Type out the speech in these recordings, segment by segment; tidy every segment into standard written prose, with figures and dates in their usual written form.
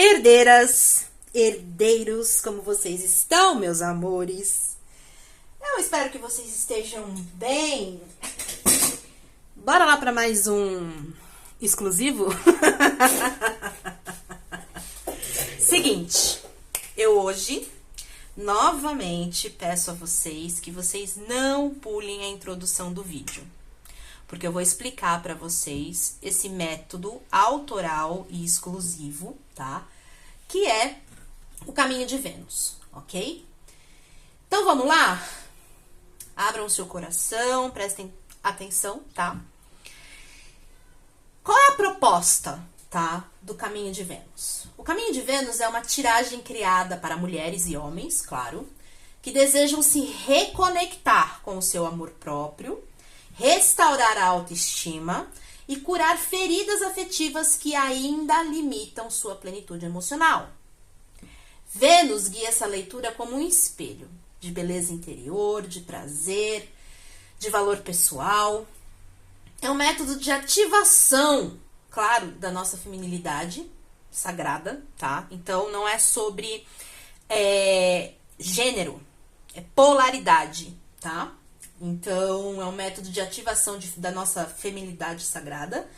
Herdeiras, herdeiros, como vocês estão, meus amores? Eu espero que vocês estejam bem. Bora lá para mais um exclusivo? Seguinte, eu hoje novamente peço a vocês que vocês não pulem a introdução do vídeo, porque eu vou explicar para vocês esse método autoral e exclusivo, tá? Que é o caminho de Vênus, ok? Então vamos lá? Abram o seu coração, prestem atenção, tá? Qual é a proposta, tá, do caminho de Vênus? O caminho de Vênus é uma tiragem criada para mulheres e homens, claro, que desejam se reconectar com o seu amor próprio, restaurar a autoestima e curar feridas afetivas que ainda limitam sua plenitude emocional. Vênus guia essa leitura como um espelho de beleza interior, de prazer, de valor pessoal. É um método de ativação, claro, da nossa feminilidade sagrada, tá? Então, não é sobre gênero, é polaridade, tá? Então, é um método de ativação da nossa feminilidade sagrada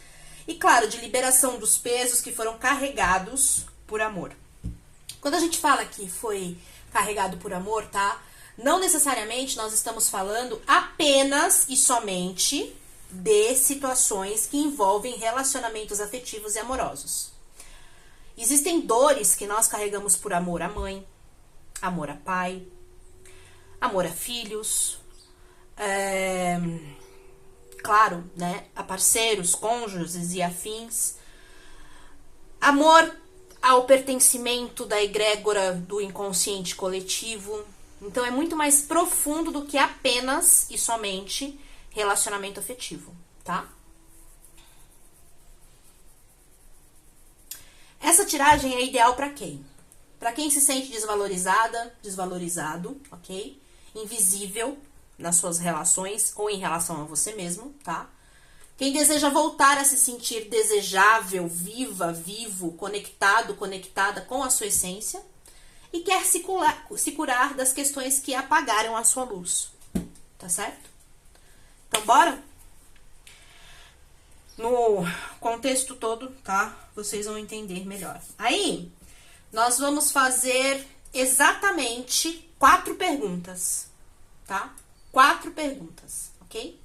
e, claro, de liberação dos pesos que foram carregados por amor. Quando a gente fala que foi carregado por amor, tá? Não necessariamente nós estamos falando apenas e somente de situações que envolvem relacionamentos afetivos e amorosos. Existem dores que nós carregamos por amor à mãe, amor a pai, amor a filhos, claro, né, a parceiros, cônjuges e afins, amor ao pertencimento da egrégora do inconsciente coletivo. Então, é muito mais profundo do que apenas e somente relacionamento afetivo, tá? Essa tiragem é ideal para quem? Para quem se sente desvalorizada, desvalorizado, ok? Invisível nas suas relações ou em relação a você mesmo, tá? Quem deseja voltar a se sentir desejável, viva, vivo, conectado, conectada com a sua essência e quer se curar das questões que apagaram a sua luz, tá certo? Então, bora? No contexto todo, tá? Vocês vão entender melhor. Aí, nós vamos fazer exatamente 4 perguntas, tá? 4 perguntas, ok?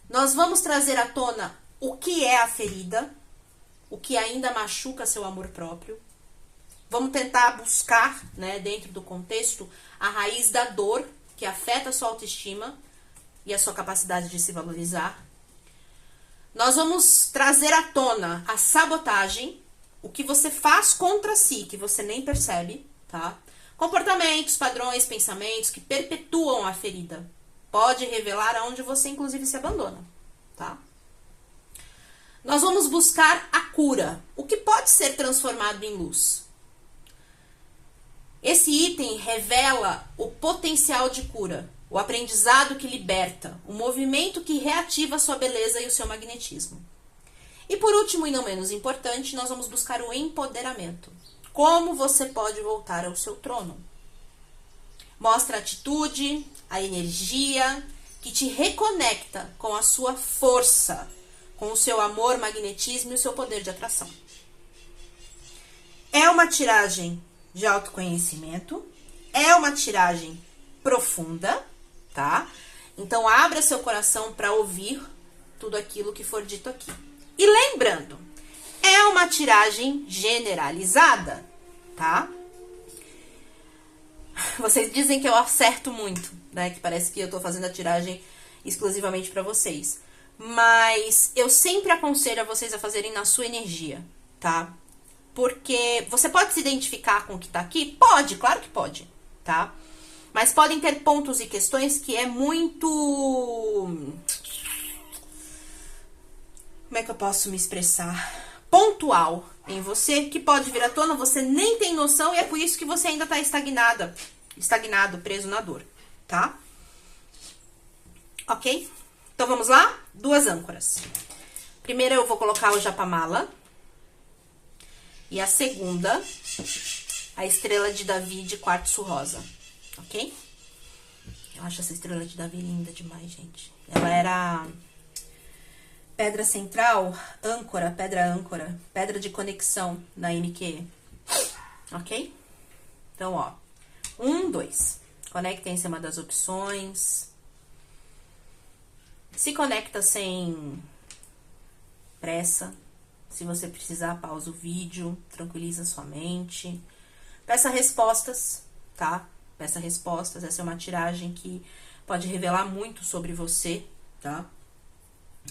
Nós vamos trazer à tona o que é a ferida, o que ainda machuca seu amor próprio. Vamos tentar buscar, né, dentro do contexto, a raiz da dor que afeta a sua autoestima e a sua capacidade de se valorizar. Nós vamos trazer à tona a sabotagem, o que você faz contra si, que você nem percebe, tá? Comportamentos, padrões, pensamentos que perpetuam a ferida. Pode revelar aonde você, inclusive, se abandona, tá? Nós vamos buscar a cura, o que pode ser transformado em luz. Esse item revela o potencial de cura, o aprendizado que liberta, o movimento que reativa a sua beleza e o seu magnetismo. E por último, e não menos importante, nós vamos buscar o empoderamento. Como você pode voltar ao seu trono? Mostra a atitude, a energia que te reconecta com a sua força, com o seu amor, magnetismo e o seu poder de atração. É uma tiragem de autoconhecimento, é uma tiragem profunda, tá? Então, abra seu coração para ouvir tudo aquilo que for dito aqui. E lembrando, é uma tiragem generalizada, tá? Vocês dizem que eu acerto muito, né? Que parece que eu tô fazendo a tiragem exclusivamente para vocês. Mas eu sempre aconselho a vocês a fazerem na sua energia, tá? Porque você pode se identificar com o que tá aqui? Pode, claro que pode, tá? Mas podem ter pontos e questões que é muito... Como é que eu posso me expressar? Pontual em você, que pode vir à tona, você nem tem noção e é por isso que você ainda tá estagnado, preso na dor, tá? Ok? Então vamos lá? 2 âncoras. Primeiro eu vou colocar o japamala. E a segunda, a estrela de Davi de quartzo rosa, ok? Eu acho essa estrela de Davi linda demais, gente. Ela era pedra central, âncora, pedra de conexão na MQE, ok? Então, ó, 1, 2. Conectem-se a uma das opções. Se conecta sem pressa. Se você precisar, pausa o vídeo, tranquiliza sua mente. Peça respostas, tá? Peça respostas. Essa é uma tiragem que pode revelar muito sobre você, tá?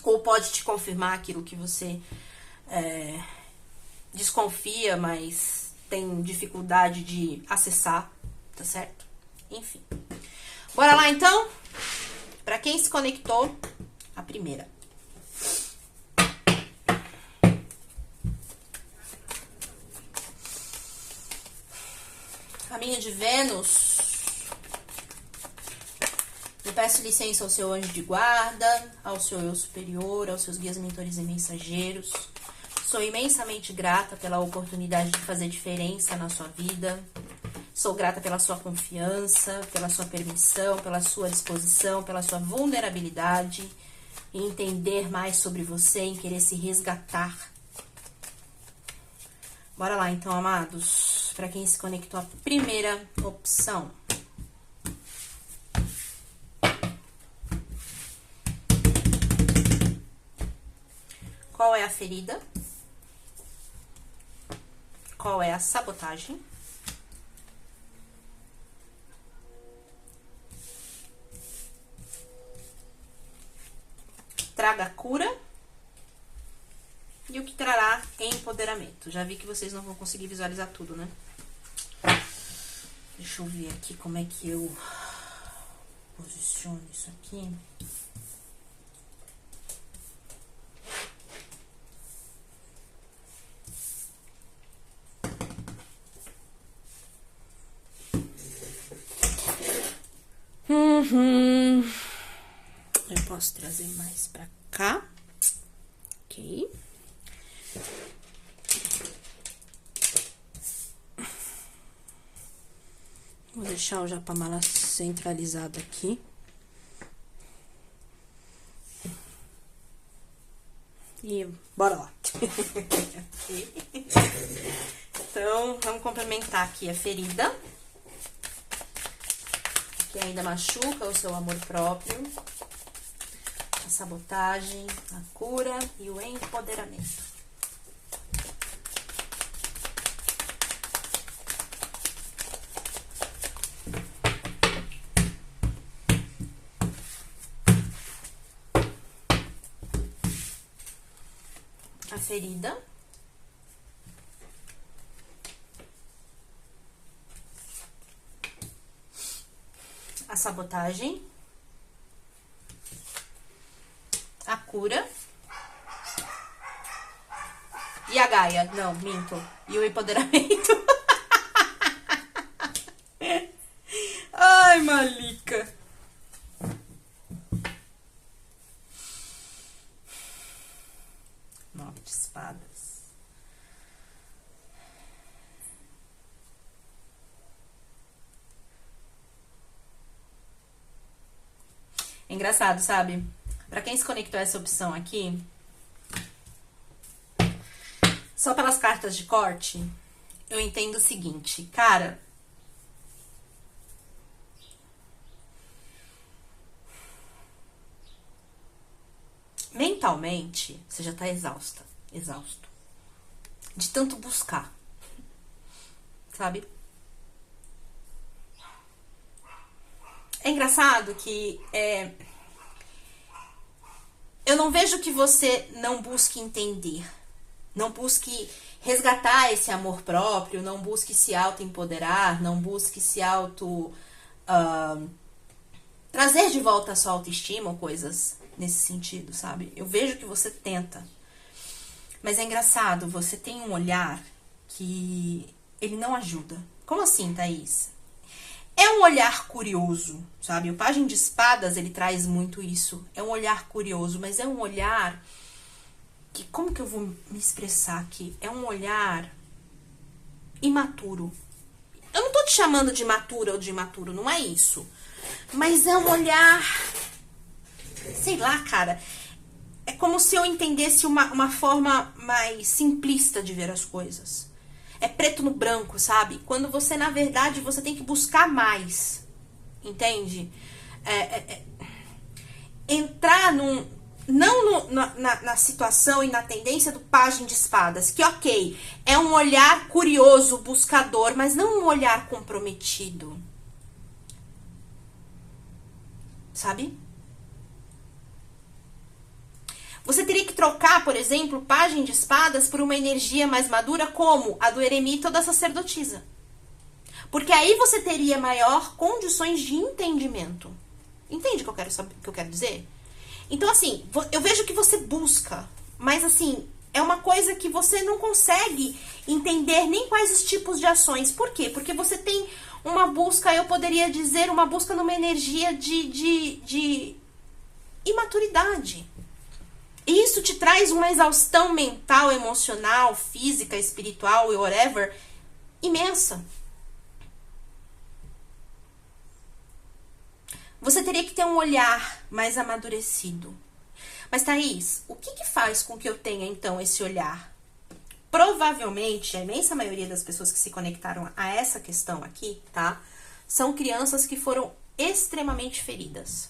Ou pode te confirmar aquilo que você desconfia, mas tem dificuldade de acessar, tá certo? Enfim. Bora lá, então? Pra quem se conectou, a primeira. Caminho de Vênus. Eu peço licença ao seu anjo de guarda, ao seu eu superior, aos seus guias, mentores e mensageiros. Sou imensamente grata pela oportunidade de fazer diferença na sua vida. Sou grata pela sua confiança, pela sua permissão, pela sua disposição, pela sua vulnerabilidade em entender mais sobre você, em querer se resgatar. Bora lá, então, amados. Para quem se conectou, a primeira opção. Qual é a ferida? Qual é a sabotagem? Traga cura. E o que trará empoderamento. Já vi que vocês não vão conseguir visualizar tudo, né? Deixa eu ver aqui como é que eu posiciono isso aqui. Eu posso trazer mais pra cá. Ok. Vou deixar o japamala centralizado aqui. E bora lá. Então, vamos complementar aqui a ferida, que ainda machuca o seu amor próprio, a sabotagem, a cura e o empoderamento. A ferida, a sabotagem, a cura e a Gaia. Não, minto. E o empoderamento. Ai, Malika. Nove de espadas. É engraçado, sabe? Pra quem se conectou a essa opção aqui, só pelas cartas de corte, eu entendo o seguinte, cara. Mentalmente, você já tá exausto. De tanto buscar. Sabe? É engraçado que eu não vejo que você não busque entender. Não busque resgatar esse amor próprio, não busque se auto-empoderar, não busque se trazer de volta a sua autoestima ou coisas nesse sentido, sabe? Eu vejo que você tenta. Mas é engraçado, você tem um olhar que ele não ajuda. Como assim, Thaís? É um olhar curioso, sabe? O Pajem de Espadas, ele traz muito isso. É um olhar curioso, mas é um olhar que... Como que eu vou me expressar aqui? É um olhar imaturo. Eu não tô te chamando de imatura ou de imaturo, não é isso. Mas é um olhar, sei lá, cara. É como se eu entendesse uma forma mais simplista de ver as coisas. É preto no branco, sabe? Quando você, na verdade, você tem que buscar mais. Entende? Entrar não na situação e na tendência do pajem de espadas, que ok, é um olhar curioso, buscador, mas não um olhar comprometido. Sabe? Você teria que trocar, por exemplo, o pajem de espadas por uma energia mais madura, como a do eremita ou da sacerdotisa. Porque aí você teria maior condições de entendimento. Entende o que eu quero saber, o que eu quero dizer? Então, assim, eu vejo que você busca, mas, assim, é uma coisa que você não consegue entender nem quais os tipos de ações. Por quê? Porque você tem uma busca, eu poderia dizer, uma busca numa energia de imaturidade. E isso te traz uma exaustão mental, emocional, física, espiritual e whatever, imensa. Você teria que ter um olhar mais amadurecido. Mas, Thaís, o que faz com que eu tenha, então, esse olhar? Provavelmente, a imensa maioria das pessoas que se conectaram a essa questão aqui, tá? São crianças que foram extremamente feridas.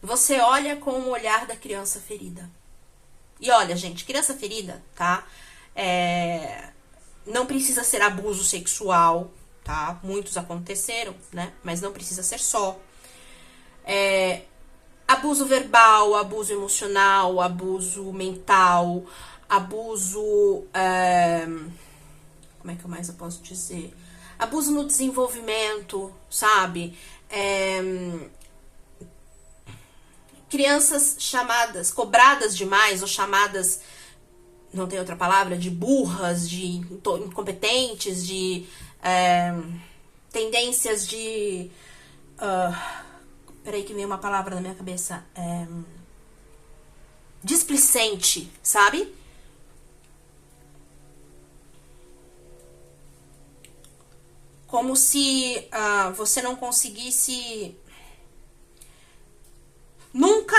Você olha com o olhar da criança ferida. E olha, gente, criança ferida, tá? Não precisa ser abuso sexual, tá? Muitos aconteceram, né? Mas não precisa ser só. Abuso verbal, abuso emocional, abuso mental, abuso... como é que mais eu posso dizer? Abuso no desenvolvimento, sabe? Crianças chamadas, cobradas demais, ou chamadas, não tem outra palavra, de burras, de incompetentes, de tendências de... peraí que veio uma palavra na minha cabeça. Displicente, sabe? Como se você não conseguisse nunca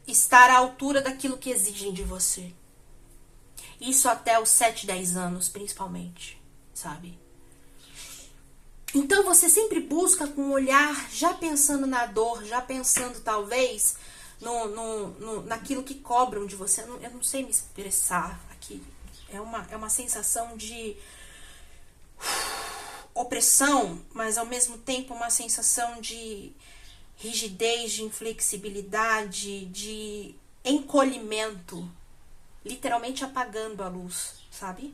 estar à altura daquilo que exigem de você. Isso até os 7, 10 anos, principalmente, sabe? Então você sempre busca com um olhar já pensando na dor, já pensando talvez naquilo que cobram de você. Eu não sei me expressar aqui. É uma sensação de opressão, mas ao mesmo tempo uma sensação de rigidez, de inflexibilidade, de encolhimento, literalmente apagando a luz, sabe?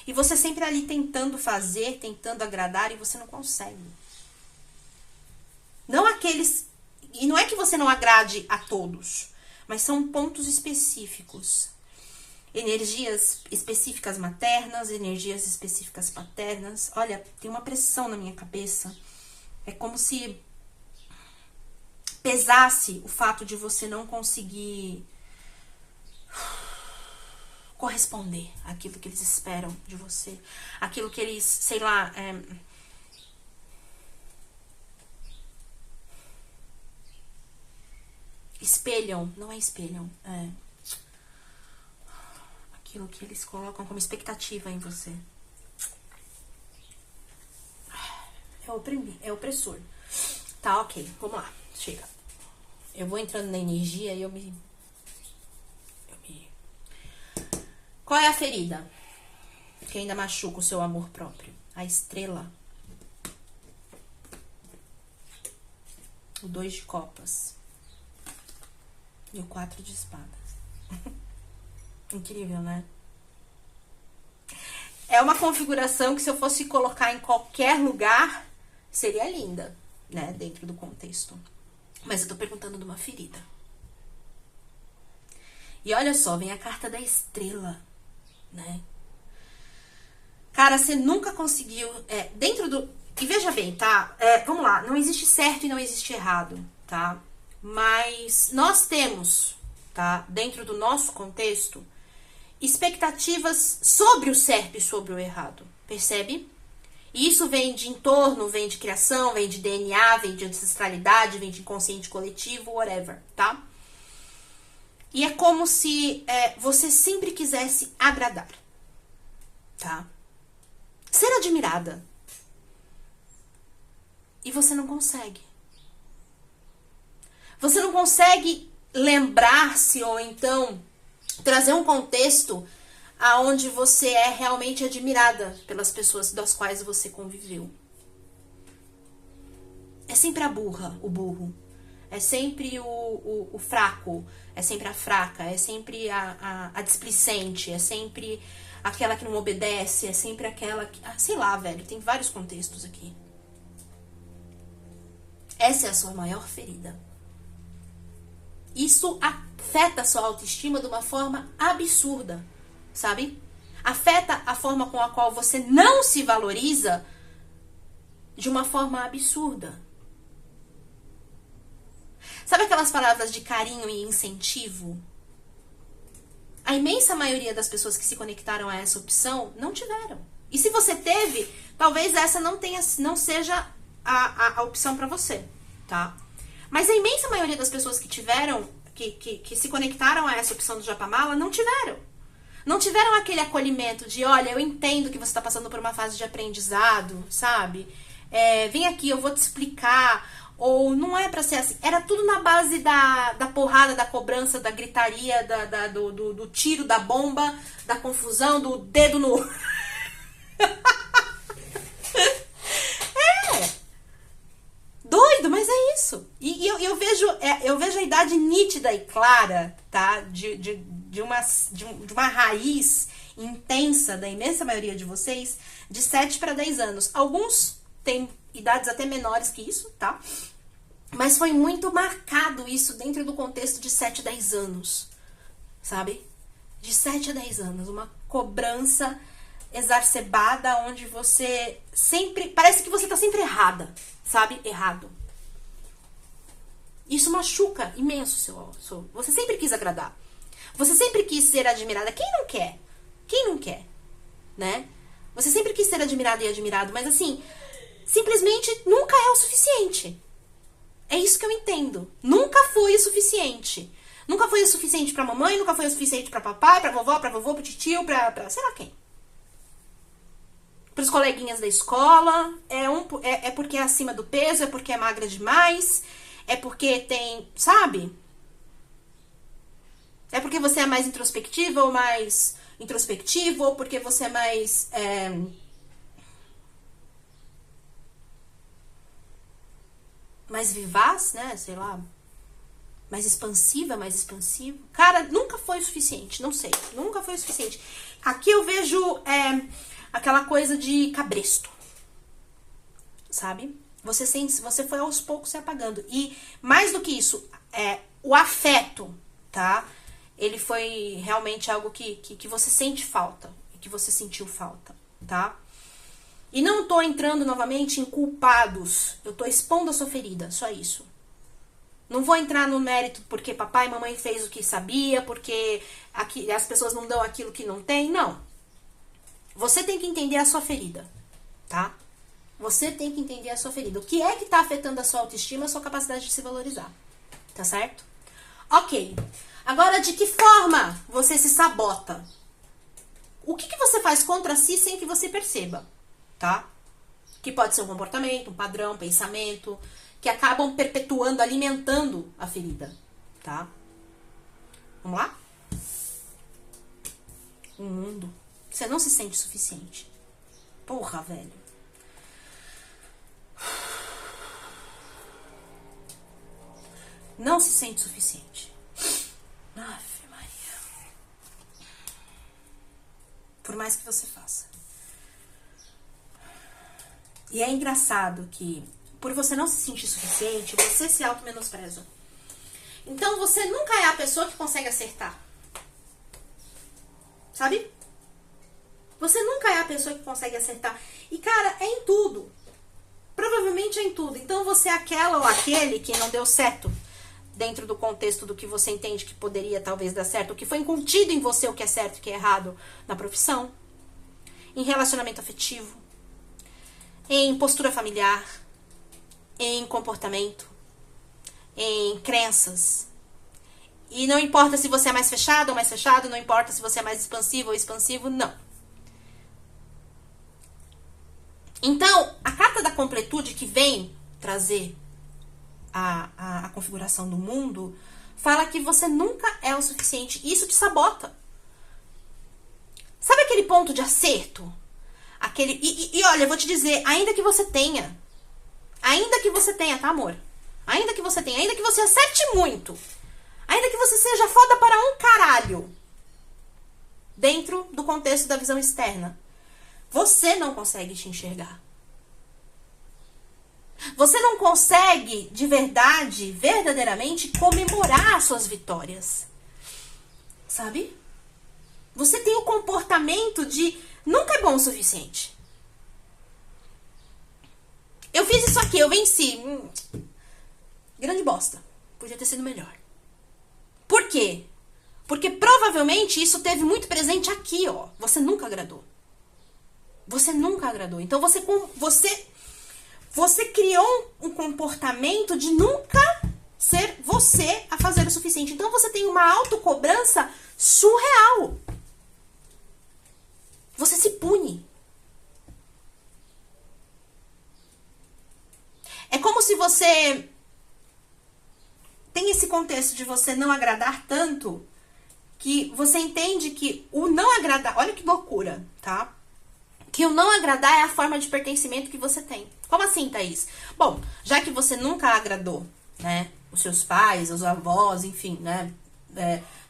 E você sempre ali tentando fazer, tentando agradar, e você não consegue. Não aqueles... E não é que você não agrade a todos, mas são pontos específicos. Energias específicas maternas, energias específicas paternas. Olha, tem uma pressão na minha cabeça. É como se pesasse o fato de você não conseguir corresponder àquilo que eles esperam de você. Aquilo que eles, sei lá... espelham. Não é espelham. Aquilo que eles colocam como expectativa em você. É opressor. Tá, ok. Vamos lá. Chega. Eu vou entrando na energia e eu me... Qual é a ferida que ainda machuca o seu amor próprio? A estrela. O 2 de copas. E o 4 de espadas. Incrível, né? É uma configuração que, se eu fosse colocar em qualquer lugar, seria linda, né? Dentro do contexto. Mas eu tô perguntando de uma ferida. E olha só, vem a carta da estrela, né? Cara, você nunca conseguiu... dentro do... E veja bem, tá? Vamos lá, não existe certo e não existe errado, tá? Mas nós temos... tá? Dentro do nosso contexto, expectativas sobre o certo e sobre o errado, percebe? E isso vem de entorno, vem de criação, vem de DNA, vem de ancestralidade, vem de inconsciente coletivo, whatever, tá? E é como se você sempre quisesse agradar, tá? Ser admirada. E você não consegue. Você não consegue lembrar-se ou então trazer um contexto aonde você é realmente admirada pelas pessoas das quais você conviveu. É sempre a burra, o burro. É sempre o fraco, é sempre a fraca, é sempre a displicente, é sempre aquela que não obedece, é sempre aquela que... sei lá, velho, tem vários contextos aqui. Essa é a sua maior ferida. Isso afeta a sua autoestima de uma forma absurda, sabe? Afeta a forma com a qual você não se valoriza de uma forma absurda. Sabe aquelas palavras de carinho e incentivo? A imensa maioria das pessoas que se conectaram a essa opção não tiveram. E se você teve, talvez essa não seja a opção para você, tá? Mas a imensa maioria das pessoas que tiveram, que se conectaram a essa opção do Japamala, não tiveram. Não tiveram aquele acolhimento de, olha, eu entendo que você está passando por uma fase de aprendizado, sabe? Vem aqui, eu vou te explicar. Ou não é pra ser assim. Era tudo na base da porrada, da cobrança, da gritaria, do tiro, da bomba, da confusão, do dedo no... Doido, mas é isso. E eu vejo a idade nítida e clara, tá? De uma raiz intensa da imensa maioria de vocês, de 7 para 10 anos. Alguns têm idades até menores que isso, tá? Mas foi muito marcado isso dentro do contexto de 7 a 10 anos, sabe? De 7 a 10 anos, uma cobrança exacerbada onde você sempre... Parece que você tá sempre errada, sabe? Errado. Isso machuca imenso você sempre quis agradar. Você sempre quis ser admirada. Quem não quer? Quem não quer? Né? Você sempre quis ser admirada e admirado, mas assim, simplesmente nunca é o suficiente. É isso que eu entendo. Nunca foi o suficiente. Nunca foi o suficiente pra mamãe, nunca foi o suficiente pra papai, pra vovó, pro titio, pra sei lá quem. Pros coleguinhas da escola. É porque é acima do peso, é porque é magra demais, é porque tem, sabe? É porque você é mais introspectiva ou mais introspectivo, ou porque você é mais... mais vivaz, né? Sei lá. Mais expansiva, mais expansivo. Cara, nunca foi o suficiente. Não sei. Nunca foi o suficiente. Aqui eu vejo aquela coisa de cabresto. Sabe? Você foi aos poucos se apagando. E mais do que isso, o afeto, tá? Ele foi realmente algo que você sente falta. Que você sentiu falta, tá? E não tô entrando novamente em culpados. Eu tô expondo a sua ferida, só isso. Não vou entrar no mérito porque papai e mamãe fez o que sabia, porque as pessoas não dão aquilo que não tem. Não. Você tem que entender a sua ferida, tá? Você tem que entender a sua ferida. O que é que tá afetando a sua autoestima, a sua capacidade de se valorizar. Tá certo? Ok. Agora, de que forma você se sabota? O que você faz contra si sem que você perceba? Tá? Que pode ser um comportamento, um padrão, um pensamento, que acabam perpetuando, alimentando a ferida, tá? Vamos lá? O mundo. Você não se sente suficiente. Porra, velho. Não se sente suficiente. Aff, Maria. Por mais que você faça. E é engraçado que, por você não se sentir suficiente, você se auto-menospreza. Então, você nunca é a pessoa que consegue acertar. Sabe? Você nunca é a pessoa que consegue acertar. E, cara, é em tudo. Provavelmente é em tudo. Então, você é aquela ou aquele que não deu certo dentro do contexto do que você entende que poderia talvez dar certo, o que foi incutido em você o que é certo e o que é errado na profissão, em relacionamento afetivo, em postura familiar, em comportamento, em crenças. E não importa se você é mais fechado ou mais fechado, não importa se você é mais expansivo ou expansivo, não. Então, a carta da completude que vem trazer a configuração do mundo, fala que você nunca é o suficiente. E isso te sabota. Sabe aquele ponto de acerto? E olha, eu vou te dizer, ainda que você tenha, tá, amor? Ainda que você tenha, ainda que você acerte muito, ainda que você seja foda para um caralho, dentro do contexto da visão externa, você não consegue te enxergar. Você não consegue, de verdade, verdadeiramente, comemorar as suas vitórias. Sabe? Você tem o comportamento de nunca é bom o suficiente. Eu fiz isso aqui, eu venci. Grande bosta. Podia ter sido melhor. Por quê? Porque provavelmente isso teve muito presente aqui, ó. Você nunca agradou. Você nunca agradou. Então você criou um comportamento de nunca ser você a fazer o suficiente. Então você tem uma autocobrança surreal. Você se pune. É como se você tem esse contexto de você não agradar tanto que você entende que o não agradar... Olha que loucura, tá? Que o não agradar é a forma de pertencimento que você tem. Como assim, Thaís? Bom, já que você nunca agradou, né? Os seus pais, os avós, enfim, né?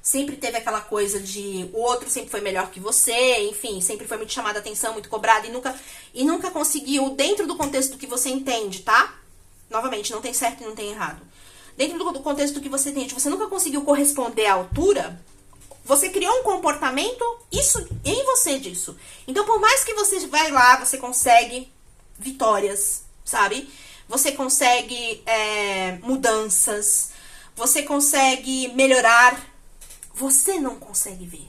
Sempre teve aquela coisa de o outro sempre foi melhor que você, enfim, sempre foi muito chamada a atenção, muito cobrado e nunca conseguiu, dentro do contexto que você entende, tá? Novamente, não tem certo e não tem errado. Dentro do contexto do que você entende, você nunca conseguiu corresponder à altura, você criou um comportamento isso em você disso. Então, por mais que você vai lá, você consegue vitórias, sabe? Você consegue mudanças, você consegue melhorar, você não consegue ver.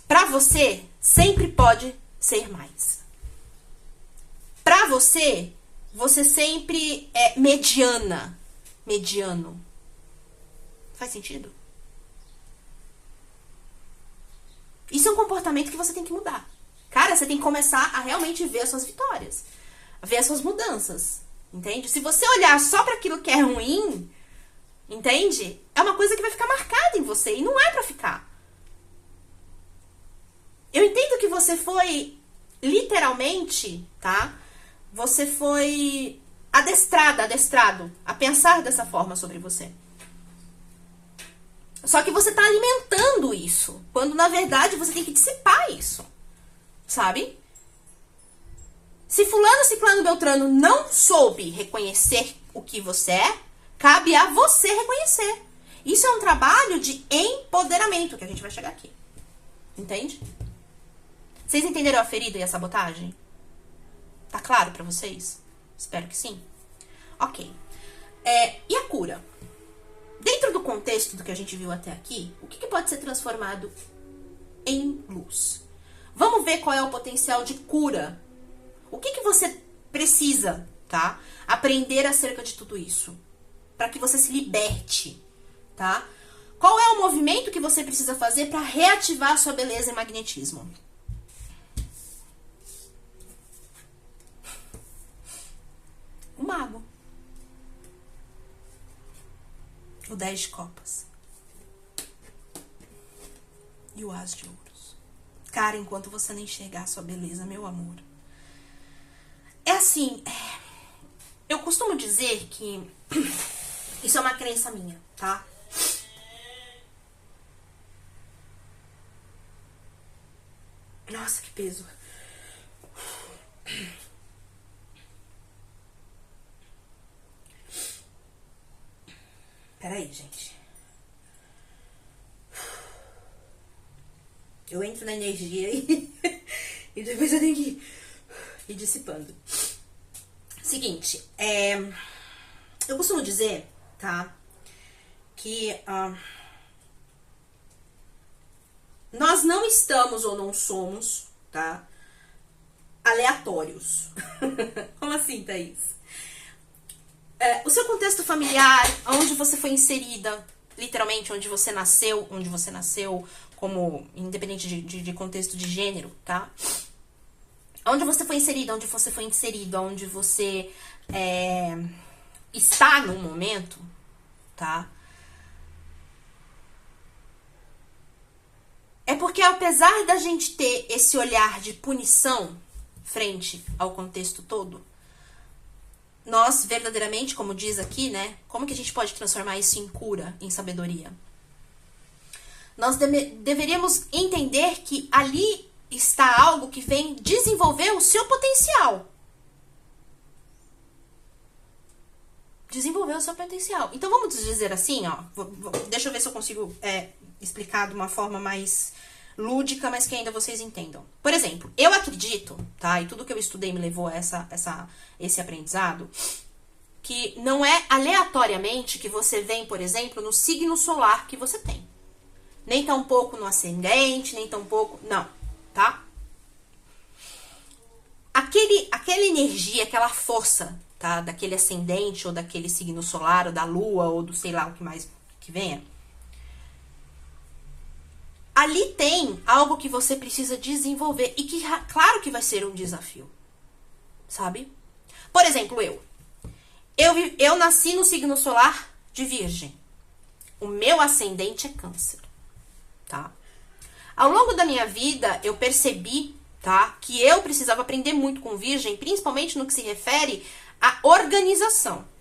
Pra você, sempre pode ser mais. Pra você, você sempre é mediano. Faz sentido? Isso é um comportamento que você tem que mudar. Cara, você tem que começar a realmente ver as suas vitórias. Ver as suas mudanças. Entende? Se você olhar só para aquilo que é ruim, entende? É uma coisa que vai ficar marcada em você. E não é pra ficar. Eu entendo que você foi, literalmente, tá? Você foi adestrado a pensar dessa forma sobre você. Só que você tá alimentando isso. Quando, na verdade, você tem que dissipar isso. Sabe? Se fulano, ciclano, beltrano não soube reconhecer o que você é, cabe a você reconhecer. Isso é um trabalho de empoderamento, que a gente vai chegar aqui. Entende? Vocês entenderam a ferida e a sabotagem? Tá claro pra vocês? Espero que sim. Ok. E a cura? Dentro do contexto do que a gente viu até aqui, o que pode ser transformado em luz? Vamos ver qual é o potencial de cura. O que você precisa, tá? Aprender acerca de tudo isso. Para que você se liberte, tá? Qual é o movimento que você precisa fazer para reativar a sua beleza e magnetismo? O mago. O 10 de copas. E o as de ouros. Cara, enquanto você não enxergar a sua beleza, meu amor. É assim, eu costumo dizer que isso é uma crença minha, tá? Nossa, que peso. Peraí, gente. Eu entro na energia e depois eu tenho que ir dissipando. Seguinte, eu costumo dizer, tá? que nós não estamos ou não somos, tá, aleatórios. Como assim, Thaís? O seu contexto familiar, onde você foi inserida, literalmente, onde você nasceu como, independente de contexto de gênero, tá? Onde você foi inserida, onde você foi inserido, onde você está no momento, tá? É porque apesar da gente ter esse olhar de punição frente ao contexto todo, nós verdadeiramente, como diz aqui, né? Como que a gente pode transformar isso em cura, em sabedoria? Nós deveríamos entender que ali está algo que vem desenvolver o seu potencial. Desenvolver o seu potencial. Então vamos dizer assim, ó. Deixa eu ver se eu consigo explicar de uma forma mais lúdica, mas que ainda vocês entendam. Por exemplo, eu acredito, tá? E tudo que eu estudei me levou a esse aprendizado, que não é aleatoriamente que você vem, por exemplo, no signo solar que você tem. Nem tampouco no ascendente, nem tampouco... Não, tá? Aquela energia, aquela força, tá? Daquele ascendente, ou daquele signo solar, ou da lua, ou do sei lá o que mais que venha. Ali tem algo que você precisa desenvolver e que, claro que vai ser um desafio, sabe? Por exemplo, eu nasci no signo solar de Virgem. O meu ascendente é Câncer, tá? Ao longo da minha vida, eu percebi, tá, que eu precisava aprender muito com Virgem, principalmente no que se refere à organização.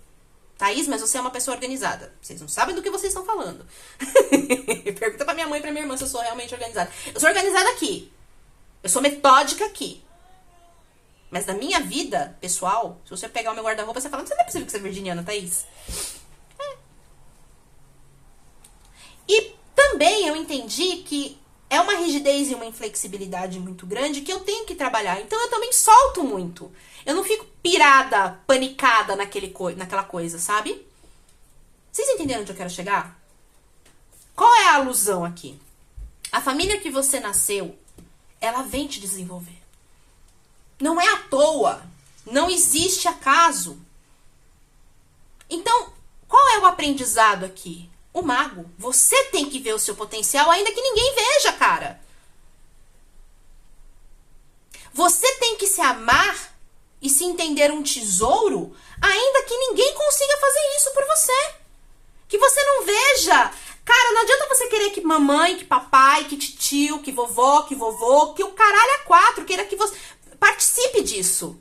Thaís, mas você é uma pessoa organizada. Vocês não sabem do que vocês estão falando. Pergunta pra minha mãe e pra minha irmã se eu sou realmente organizada. Eu sou organizada aqui. Eu sou metódica aqui. Mas na minha vida pessoal, se você pegar o meu guarda-roupa, você fala, não é possível que você é virginiana, Thaís. E também eu entendi que é uma rigidez e uma inflexibilidade muito grande que eu tenho que trabalhar. Então eu também solto muito. Eu não fico pirada, panicada naquela coisa, sabe? Vocês entenderam onde eu quero chegar? Qual é a alusão aqui? A família que você nasceu, ela vem te desenvolver. Não é à toa. Não existe acaso. Então, qual é o aprendizado aqui? O mago. Você tem que ver o seu potencial, ainda que ninguém veja, cara. Você tem que se amar e se entender um tesouro, ainda que ninguém consiga fazer isso por você. Que você não veja. Cara, não adianta você querer que mamãe, que papai, que titio, que vovó, que vovô, que o caralho a quatro, queira que você participe disso.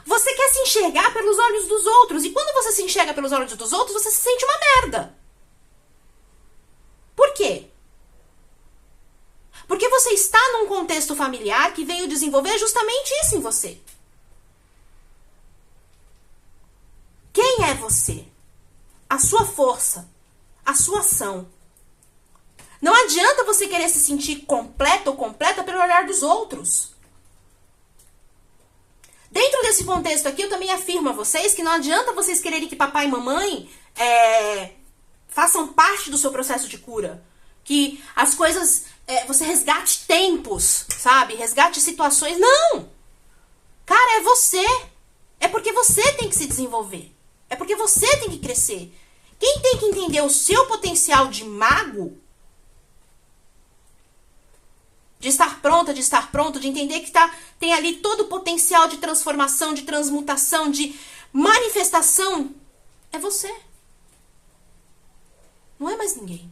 Você quer se enxergar pelos olhos dos outros. E quando você se enxerga pelos olhos dos outros, você se sente uma merda. Por quê? Porque você está num contexto familiar que veio desenvolver justamente isso em você. Quem é você? A sua força, a sua ação. Não adianta você querer se sentir completo ou completa pelo olhar dos outros. Dentro desse contexto aqui, eu também afirmo a vocês que não adianta vocês quererem que papai e mamãe façam parte do seu processo de cura. Que as coisas... você resgate tempos, sabe? Resgate situações. Não! Cara, é você. É porque você tem que se desenvolver. É porque você tem que crescer. Quem tem que entender o seu potencial de mago, de estar pronta, de estar pronto, de entender que tem ali todo o potencial de transformação, de transmutação, de manifestação, é você. Não é mais ninguém.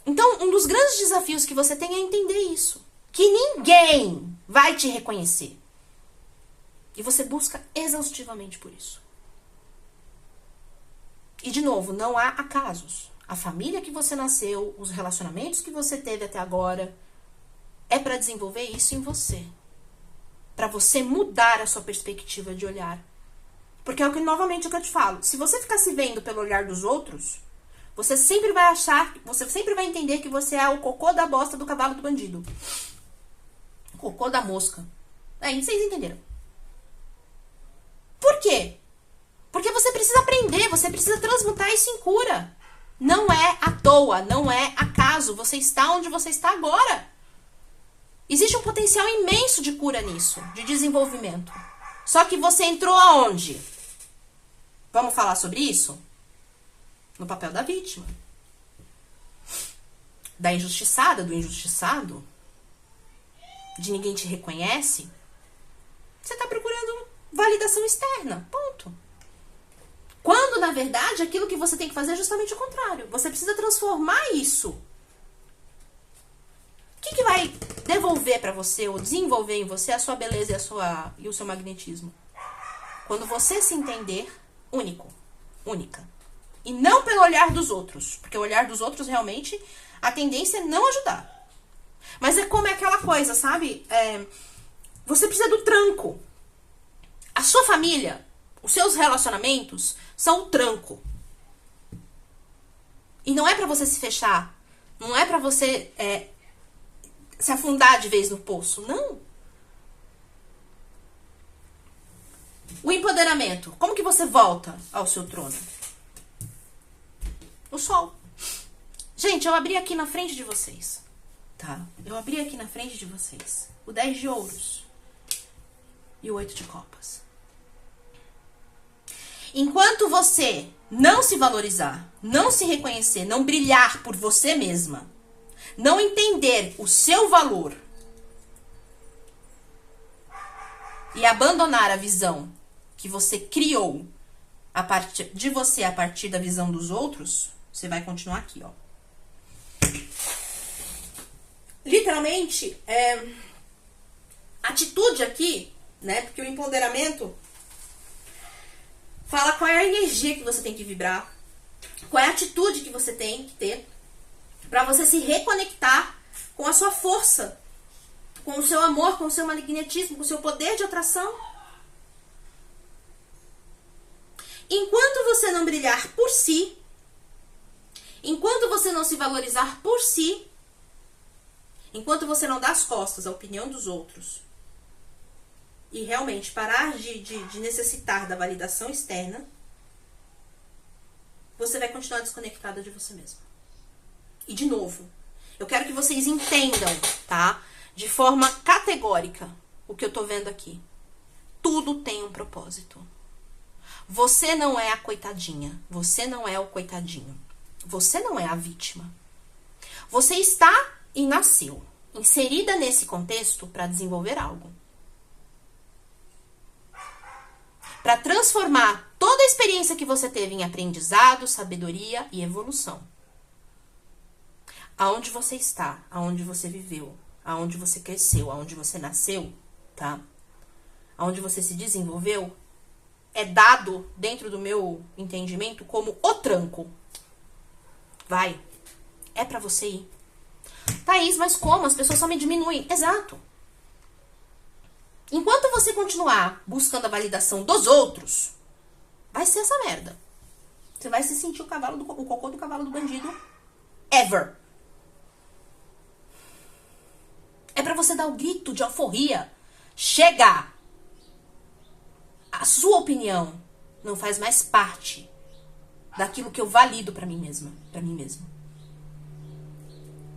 Então, um dos grandes desafios que você tem é entender isso. Que ninguém vai te reconhecer. E você busca exaustivamente por isso. E, de novo, não há acasos. A família que você nasceu, os relacionamentos que você teve até agora, é para desenvolver isso em você. Para você mudar a sua perspectiva de olhar. Porque é o que, novamente, o que eu te falo. Se você ficar se vendo pelo olhar dos outros, você sempre vai achar, você sempre vai entender que você é o cocô da bosta do cavalo do bandido. O cocô da mosca. Vocês entenderam. Por quê? Porque você precisa precisa aprender, você precisa transmutar isso em cura. Não é à toa, não é acaso. Você está onde você está agora. Existe um potencial imenso de cura nisso, de desenvolvimento. Só que você entrou aonde? Vamos falar sobre isso? No papel da vítima. Da injustiçada, do injustiçado. De ninguém te reconhece. Você está procurando validação externa. Ponto. Quando, na verdade, aquilo que você tem que fazer é justamente o contrário. Você precisa transformar isso. O que vai devolver para você ou desenvolver em você a sua beleza e o seu magnetismo? Quando você se entender único, única. E não pelo olhar dos outros. Porque o olhar dos outros, realmente, a tendência é não ajudar. Mas é como é aquela coisa, sabe? Você precisa do tranco. A sua família, os seus relacionamentos são o tranco. E não é pra você se fechar. Não é pra você se afundar de vez no poço. Não. O empoderamento. Como que você volta ao seu trono? O sol. Gente, eu abri aqui na frente de vocês. Tá? Eu abri aqui na frente de vocês. O 10 de ouros. E o 8 de copas. Enquanto você não se valorizar, não se reconhecer, não brilhar por você mesma, não entender o seu valor e abandonar a visão que você criou a partir de você, a partir da visão dos outros, você vai continuar aqui, ó. Literalmente, atitude aqui, né? Porque o empoderamento fala qual é a energia que você tem que vibrar, qual é a atitude que você tem que ter para você se reconectar com a sua força, com o seu amor, com o seu magnetismo, com o seu poder de atração. Enquanto você não brilhar por si, enquanto você não se valorizar por si, enquanto você não dá as costas à opinião dos outros e realmente parar de necessitar da validação externa, você vai continuar desconectada de você mesma. E de novo, eu quero que vocês entendam, tá? De forma categórica o que eu tô vendo aqui. Tudo tem um propósito. Você não é a coitadinha. Você não é o coitadinho. Você não é a vítima. Você está e nasceu inserida nesse contexto para desenvolver algo. Para transformar toda a experiência que você teve em aprendizado, sabedoria e evolução. Aonde você está, aonde você viveu, aonde você cresceu, aonde você nasceu, tá? Aonde você se desenvolveu, é dado, dentro do meu entendimento, como o tranco. Vai. É pra você ir. Thaís, mas como? As pessoas só me diminuem. Exato. Enquanto você continuar buscando a validação dos outros, vai ser essa merda. Você vai se sentir o cocô do cavalo do bandido ever. É pra você dar o grito de alforria. Chega! A sua opinião não faz mais parte daquilo que eu valido pra mim mesma, pra mim mesmo.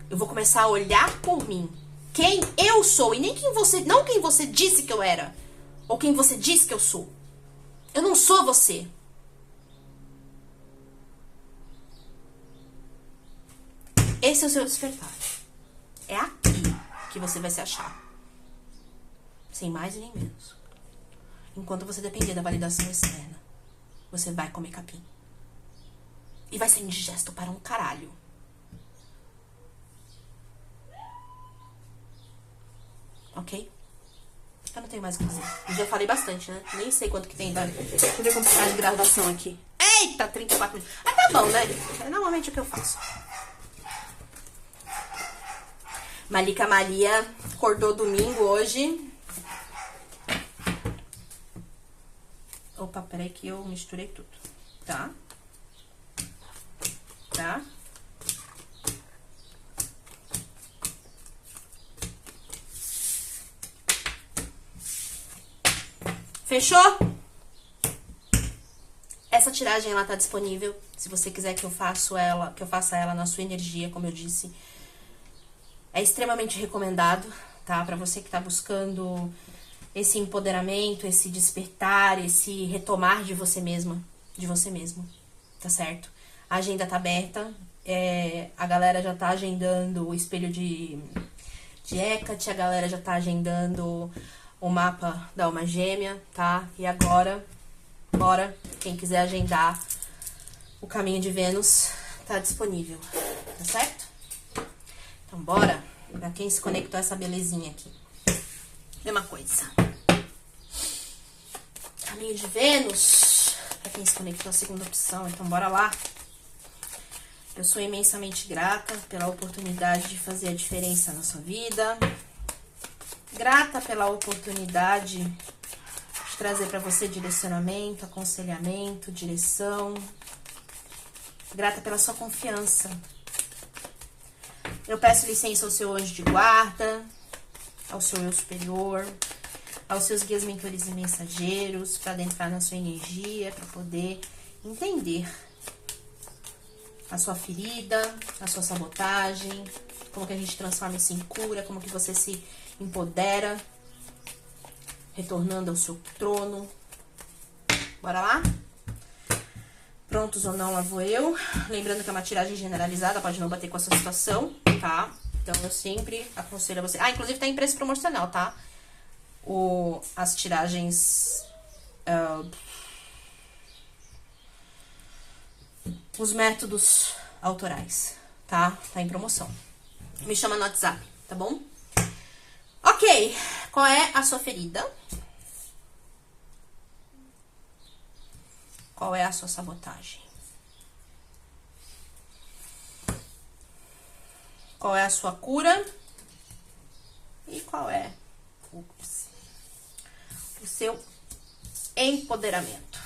Eu vou começar a olhar por mim, quem eu sou, e nem não quem você disse que eu era, ou quem você disse que eu sou. Eu não sou você. Esse é o seu despertar. É aqui que você vai se achar. Sem mais e nem menos. Enquanto você depender da validação externa, você vai comer capim. E vai ser indigesto para um caralho. Ok? Eu não tenho mais o que dizer. Eu já falei bastante, né? Nem sei quanto que tem. Deixa eu ver como tá de gravação aqui. Eita, 34 minutos. Ah, tá bom, né? É normalmente o que eu faço. Malika Maria acordou domingo hoje. Opa, peraí que eu misturei tudo. Tá? Tá? Fechou? É Essa tiragem, ela tá disponível. Se você quiser que eu faça ela na sua energia, como eu disse. É extremamente recomendado, tá? Pra você que tá buscando esse empoderamento, esse despertar, esse retomar de você mesma, de você mesmo, tá certo? A agenda tá aberta, a galera já tá agendando o espelho de Hecate, a galera já tá agendando o mapa da alma gêmea, tá? E agora, bora, quem quiser agendar o caminho de Vênus, tá disponível, tá certo? Então, bora, pra quem se conectou a essa belezinha aqui. Mesma coisa. Caminho de Vênus, pra quem se conectou à segunda opção, então bora lá. Eu sou imensamente grata pela oportunidade de fazer a diferença na sua vida. Grata pela oportunidade de trazer pra você direcionamento, aconselhamento, direção. Grata pela sua confiança. Eu peço licença ao seu anjo de guarda, ao seu eu superior, aos seus guias, mentores e mensageiros, para adentrar na sua energia, para poder entender a sua ferida, a sua sabotagem, como que a gente transforma isso em cura, como que você se empodera, retornando ao seu trono. Bora lá? Prontos ou não, lá vou eu. Lembrando que é uma tiragem generalizada, pode não bater com a sua situação, tá? Então, eu sempre aconselho a você... Ah, inclusive tá em preço promocional, tá? As tiragens... os métodos autorais, tá? Tá em promoção. Me chama no WhatsApp, tá bom? Ok, qual é a sua ferida? Qual é a sua sabotagem? Qual é a sua cura? E qual é o seu empoderamento?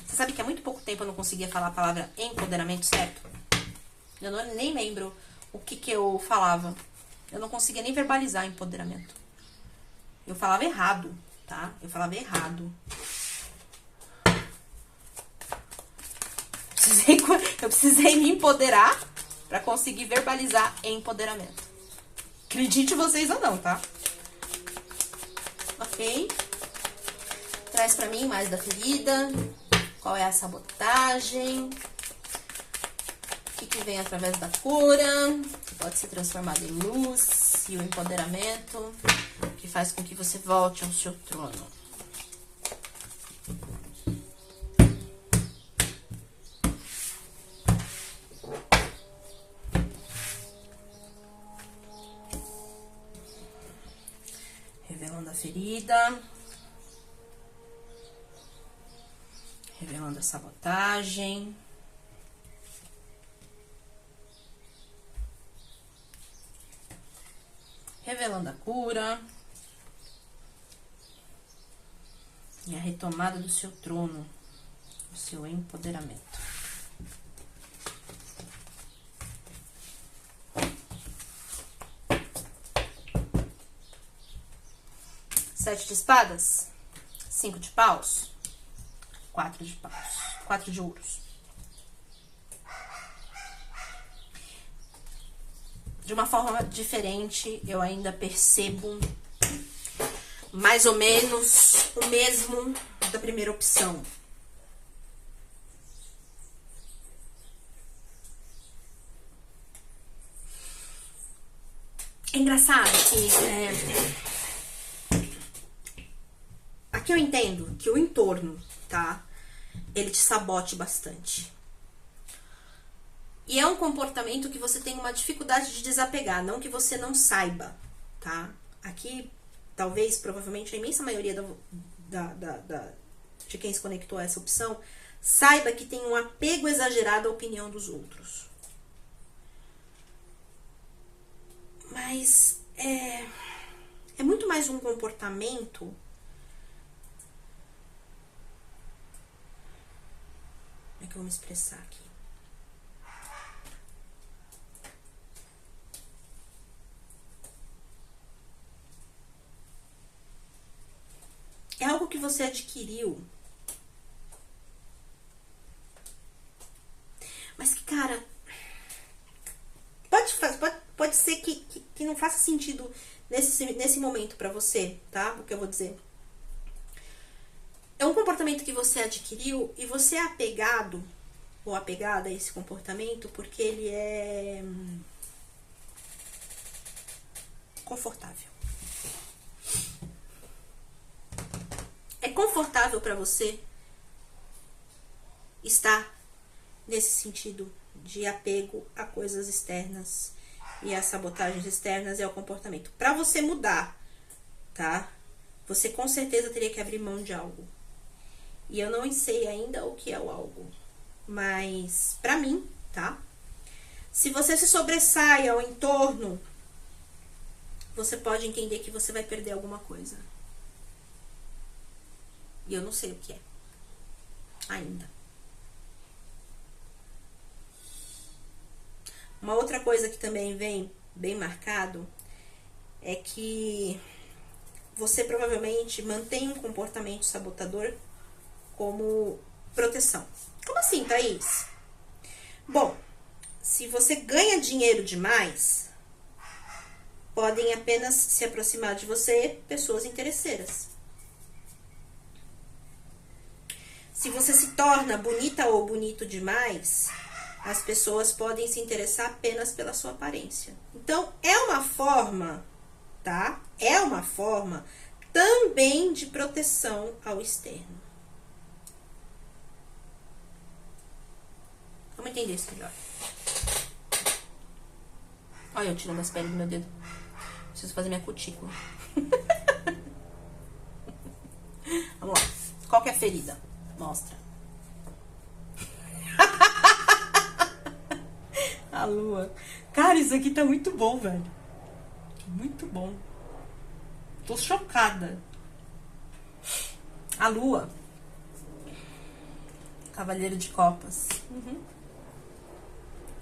Você sabe que há muito pouco tempo eu não conseguia falar a palavra empoderamento certo? Eu nem lembro o que eu falava. Eu não conseguia nem verbalizar empoderamento. Eu falava errado, tá? Eu falava errado. Eu precisei me empoderar pra conseguir verbalizar empoderamento. Acredite vocês ou não, tá? Ok? Traz pra mim mais da ferida. Qual é a sabotagem? O que vem através da cura? Que pode ser transformado em luz. E o empoderamento, que faz com que você volte ao seu trono. Revelando a ferida. Revelando a sabotagem. Revelando a cura. E a retomada do seu trono. O seu empoderamento. Sete de espadas. 5 de paus. 4 de paus. 4 de ouros. De uma forma diferente, eu ainda percebo mais ou menos o mesmo da primeira opção. É engraçado que aqui eu entendo que o entorno, tá? Ele te sabote bastante. E é um comportamento que você tem uma dificuldade de desapegar, não que você não saiba, tá? Aqui, talvez, provavelmente, a imensa maioria de quem se conectou a essa opção saiba que tem um apego exagerado à opinião dos outros. Mas é muito mais um comportamento... Como é que eu vou me expressar aqui? É algo que você adquiriu que não faça sentido nesse momento pra você, tá? O que eu vou dizer. É um comportamento que você adquiriu e você é apegado ou apegada a esse comportamento porque ele é confortável. É confortável pra você estar nesse sentido de apego a coisas externas e a sabotagens externas e ao comportamento. Pra você mudar, tá? Você com certeza teria que abrir mão de algo. E eu não sei ainda o que é o algo. Mas, pra mim, tá? Se você se sobressai ao entorno, você pode entender que você vai perder alguma coisa. E eu não sei o que é. Ainda. Uma outra coisa que também vem bem marcado é que você provavelmente mantém um comportamento sabotador como proteção. Como assim, Thaís? Bom, se você ganha dinheiro demais, podem apenas se aproximar de você pessoas interesseiras. Se você se torna bonita ou bonito demais, as pessoas podem se interessar apenas pela sua aparência. Então, é uma forma, tá? É uma forma também de proteção ao externo. Vamos entender isso melhor. Olha, eu tirando as peles do meu dedo. Preciso fazer minha cutícula. Vamos lá. Qual que é a ferida? Mostra. A lua. Cara, isso aqui tá muito bom, velho. Muito bom. Tô chocada. A lua. Cavaleiro de copas.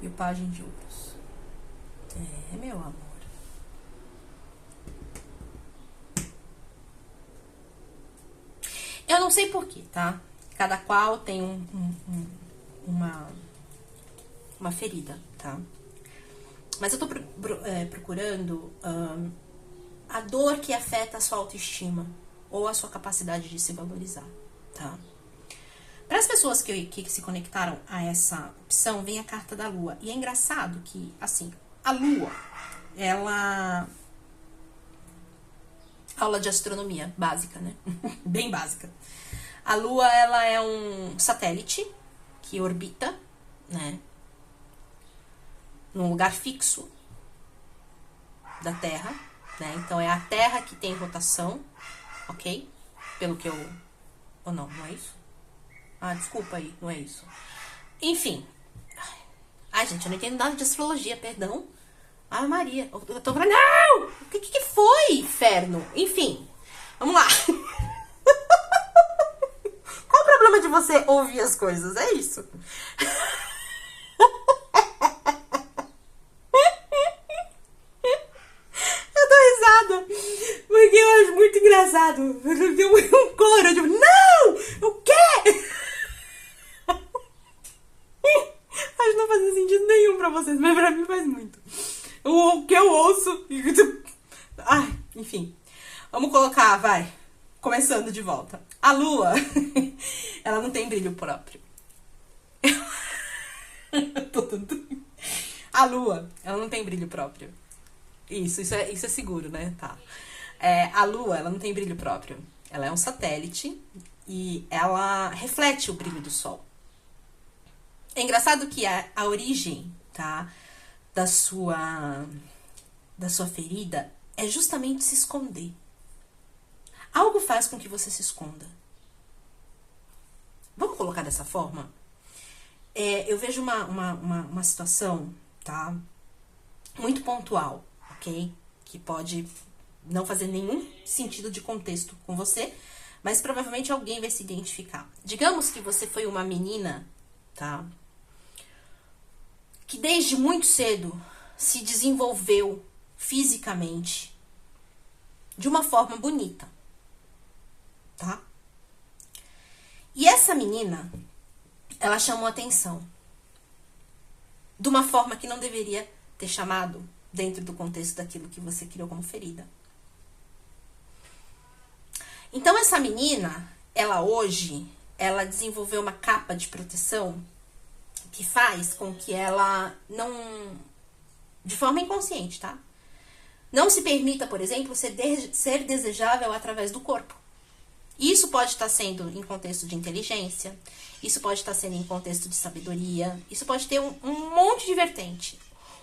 E o pajem de ouros. É, meu amor. Eu não sei porquê, tá? Cada qual tem uma ferida, tá? Mas eu tô procurando a dor que afeta a sua autoestima ou a sua capacidade de se valorizar, tá? Para as pessoas que se conectaram a essa opção, vem a carta da lua. E é engraçado que, assim, a lua, ela... Aula de astronomia básica, né? Bem básica. A lua, ela é um satélite que orbita, né? Num lugar fixo da Terra, né? Então, é a Terra que tem rotação, ok? Pelo que eu... Ou não, não é isso? Ah, desculpa aí, não é isso. Enfim. Ai, gente, eu não entendo nada de astrologia, perdão. Ai, Maria, eu tô falando, não! O que foi, inferno? Enfim, vamos lá. Qual o problema de você ouvir as coisas? É isso. Eu dou risada, porque eu acho muito engraçado. Deu um coro, eu digo, não! O quê? Acho que não faz sentido nenhum pra vocês, mas pra mim faz muito. O que eu ouço... Ai, enfim. Vamos colocar, vai. Começando de volta. A lua, ela não tem brilho próprio. A lua, ela não tem brilho próprio. Isso é seguro, né? Tá. A lua, ela não tem brilho próprio. Ela é um satélite e ela reflete o brilho do sol. É engraçado que a origem, tá? Da sua ferida é justamente se esconder. Algo faz com que você se esconda. Vamos colocar dessa forma? Eu vejo uma situação, tá? Muito pontual, ok? Que pode não fazer nenhum sentido de contexto com você, mas provavelmente alguém vai se identificar. Digamos que você foi uma menina, tá? Que desde muito cedo se desenvolveu fisicamente de uma forma bonita, tá? E essa menina, ela chamou atenção de uma forma que não deveria ter chamado dentro do contexto daquilo que você criou como ferida. Então, essa menina, ela desenvolveu uma capa de proteção que faz com que ela não, de forma inconsciente, tá? Não se permita, por exemplo, ser desejável através do corpo. Isso pode estar sendo em contexto de inteligência, isso pode estar sendo em contexto de sabedoria, isso pode ter um monte de vertente.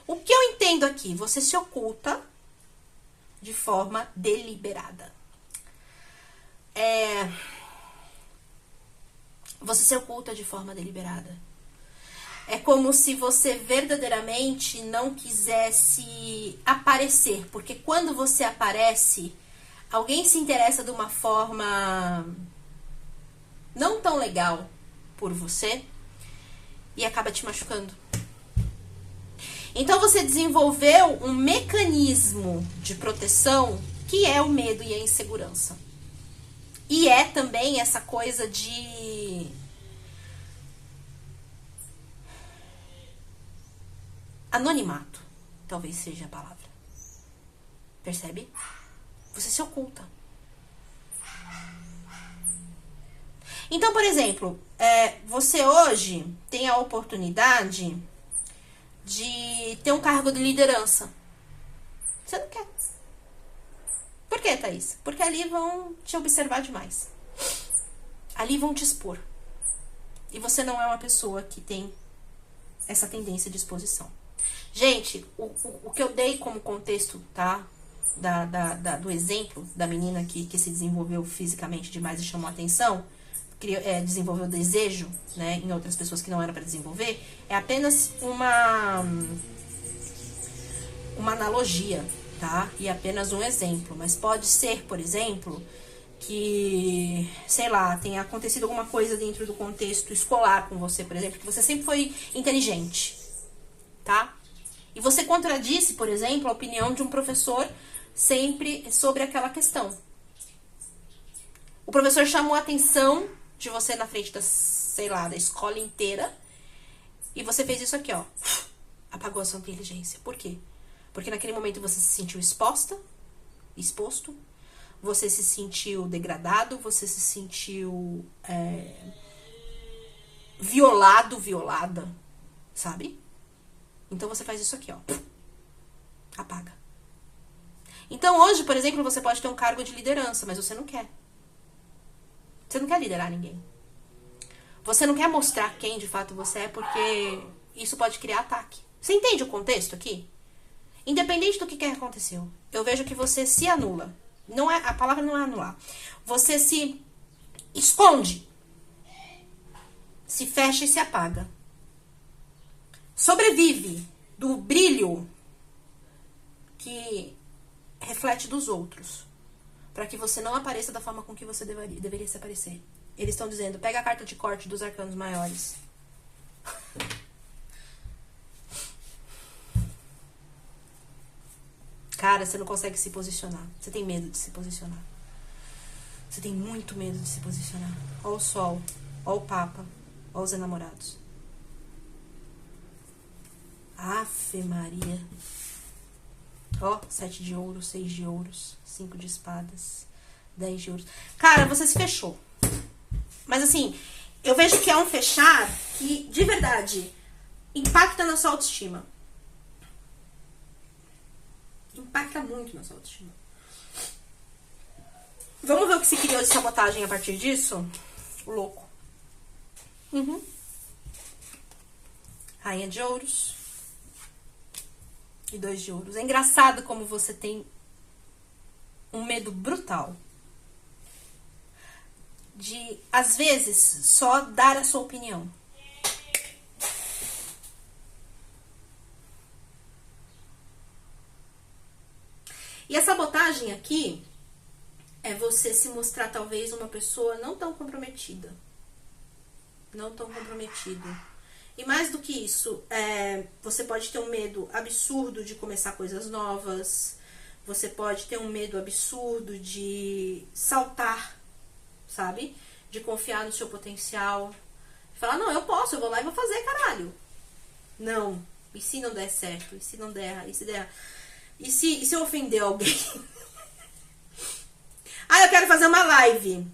O que eu entendo aqui? Você se oculta de forma deliberada. Você se oculta de forma deliberada. É como se você verdadeiramente não quisesse aparecer, porque quando você aparece, alguém se interessa de uma forma não tão legal por você e acaba te machucando. Então você desenvolveu um mecanismo de proteção que é o medo e a insegurança. E é também essa coisa de anonimato, talvez seja a palavra. Percebe? Você se oculta. Então, por exemplo, você hoje tem a oportunidade de ter um cargo de liderança. Você não quer. Por que, Thaís? Porque ali vão te observar demais. Ali vão te expor. E você não é uma pessoa que tem essa tendência de exposição. Gente, o que eu dei como contexto, tá? Do exemplo da menina que se desenvolveu fisicamente demais e chamou a atenção, desenvolveu desejo, né, em outras pessoas que não era para desenvolver, é apenas uma analogia, tá? E apenas um exemplo. Mas pode ser, por exemplo, que, sei lá, tenha acontecido alguma coisa dentro do contexto escolar com você, por exemplo, que você sempre foi inteligente, tá? E você contradisse, por exemplo, a opinião de um professor sempre sobre aquela questão. O professor chamou a atenção de você na frente da, sei lá, da escola inteira, e você fez isso aqui, ó. Apagou a sua inteligência. Por quê? Porque naquele momento você se sentiu exposto, você se sentiu degradado, você se sentiu violada, sabe? Então você faz isso aqui, ó. Apaga. Então hoje, por exemplo, você pode ter um cargo de liderança, mas você não quer. Você não quer liderar ninguém. Você não quer mostrar quem de fato você é, porque isso pode criar ataque. Você entende o contexto aqui? Independente do que aconteceu, eu vejo que você se anula. A palavra não é anular. Você se esconde, se fecha e se apaga. Sobrevive do brilho que reflete dos outros, para que você não apareça da forma com que você deveria se aparecer. Eles estão dizendo, pega a carta de corte dos arcanos maiores. Cara, você não consegue se posicionar. Você tem medo de se posicionar. Você tem muito medo de se posicionar. Ó o sol, ó o papa, ó os enamorados. Afe Maria. Ó, 7 de ouros, 6 de ouros, 5 de espadas, 10 de ouros. Cara, você se fechou. Mas assim, eu vejo que é um fechar que, de verdade, impacta na sua autoestima. Impacta muito na sua autoestima. Vamos ver o que se criou de sabotagem a partir disso? O louco. Rainha de ouros. E 2 de ouros. É engraçado como você tem um medo brutal de, às vezes, só dar a sua opinião. E a sabotagem aqui é você se mostrar talvez uma pessoa não tão comprometida. Não tão comprometido. E mais do que isso, você pode ter um medo absurdo de começar coisas novas. Você pode ter um medo absurdo de saltar, sabe? De confiar no seu potencial. Falar, não, eu posso, eu vou lá e vou fazer, caralho. Não, E se não der certo? E se não der? E se der? E se eu ofender alguém? Ah, eu quero fazer uma live.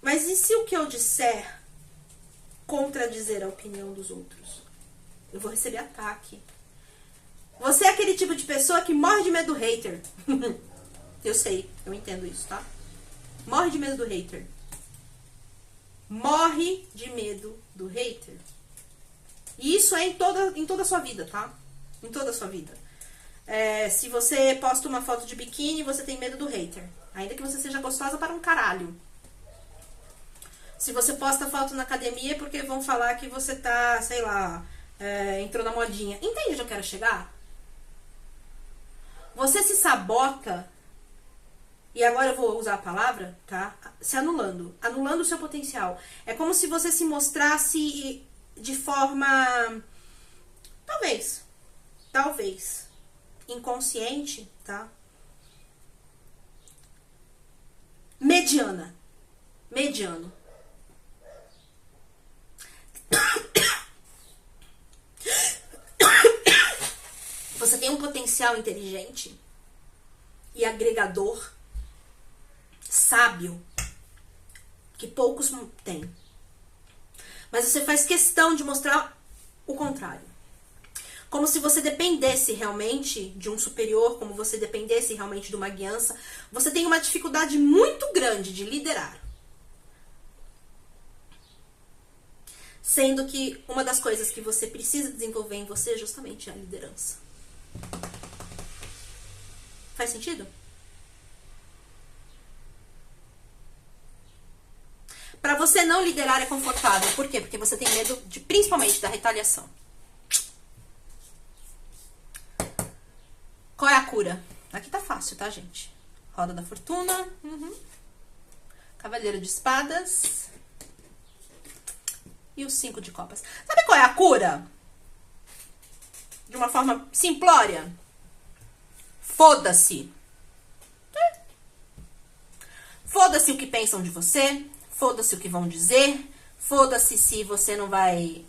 Mas e se o que eu disser contradizer a opinião dos outros? Eu vou receber ataque. Você é aquele tipo de pessoa que morre de medo do hater. Eu sei, eu entendo isso, tá? Morre de medo do hater. Morre de medo do hater. E isso é em toda a sua vida, tá? Em toda a sua vida. Se você posta uma foto de biquíni, você tem medo do hater. Ainda que você seja gostosa para um caralho. Se você posta foto na academia, é porque vão falar que você tá, sei lá, entrou na modinha. Entende onde eu quero chegar? Você se sabota, e agora eu vou usar a palavra, tá? Se anulando. Anulando o seu potencial. É como se você se mostrasse de forma, talvez, inconsciente, tá? Mediano. Você tem um potencial inteligente e agregador, sábio, que poucos têm. Mas você faz questão de mostrar o contrário. Como se você dependesse realmente de um superior, como você dependesse realmente de uma guiança. Você tem uma dificuldade muito grande de liderar. Sendo que uma das coisas que você precisa desenvolver em você é justamente a liderança. Faz sentido? Pra você não liderar é confortável. Por quê? Porque você tem medo principalmente da retaliação. Qual é a cura? Aqui tá fácil, tá, gente? Roda da fortuna. Cavaleiro de espadas. E o 5 de copas. Sabe qual é a cura? De uma forma simplória. Foda-se. Foda-se o que pensam de você. Foda-se o que vão dizer. Foda-se se você não vai